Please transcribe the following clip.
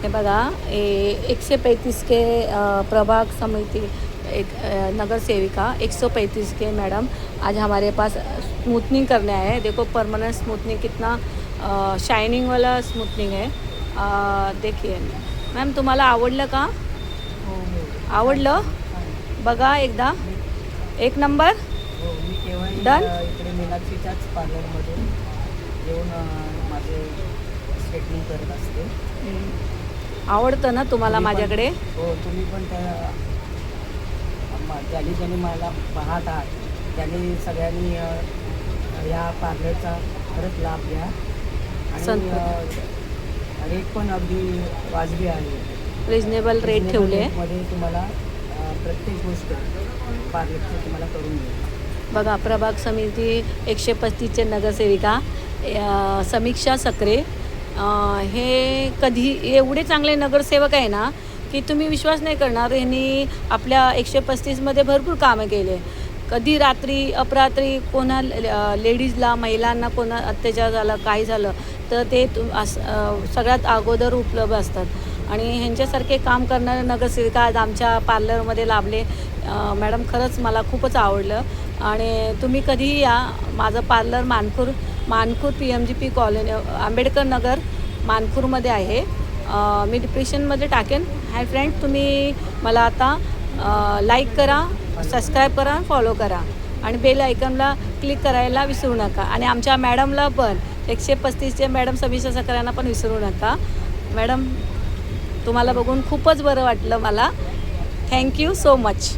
हे बघा 135 के प्रभाग समिति एक नगर सेविका 135 के मैडम आज हमारे पास स्मूथनिंग करने आए हैं। देखो परमानेंट स्मूथनिंग कितना शाइनिंग वाला स्मूथनिंग है। देखिए मॅम तुम्हाला आवडलं का? आवडलं? बघा एकदा एक नंबर डन। इकडे मीनाक्षीच्याच पार्लरमध्ये येऊन माझे स्ट्रेटनिंग करत असते। आवडतं ना तुम्हाला माझ्याकडे? हो, तुम्ही पण त्या ज्यांनी मला पाहत आहात त्यांनी सगळ्यांनी या पार्लरचा खरंच लाभ घ्या आणि रेट पण अगदी वाजवी आहे। रिजनेबल रेट ठेवले मध्ये तुम्हाला प्रत्येक गोष्ट पार्लरची तुम्हाला करून मिळेल। बघा प्रभाग समिती 135चे नगरसेविका समीक्षा सकरे हे कधी एवढे चांगले नगरसेवक आहे ना की तुम्ही विश्वास नाही करणार। यांनी आपल्या 135मध्ये भरपूर कामं केले। कधी रात्री अपरात्री कोणा लेडीजला महिलांना कोणा अत्याचार झाला काही झालं तर ते सगळ्यात अगोदर उपलब्ध असतात आणि ह्यांच्यासारखे काम करणारे नगरसेविका आज आमच्या पार्लरमध्ये लाभले। मॅडम खरंच मला खूपच आवडलं आणि तुम्ही कधीही या। माझं parlour मानखूर PMGP colony Ambedkar Nagar मानखूरमध्ये आहे। मी डिस्क्रिप्शनमध्ये टाकेन। हाय फ्रेंड, तुम्ही मला आता लाईक करा, सबस्क्राईब करा, फॉलो करा आणि बेल आयकॉनला क्लिक करायला विसरू नका आणि आमच्या मॅडमला पण 135चे मॅडम समीक्षा सकरांना पण विसरू नका। मॅडम तुम्हाला बघून खूपच बरं वाटलं मला। Thank you so much.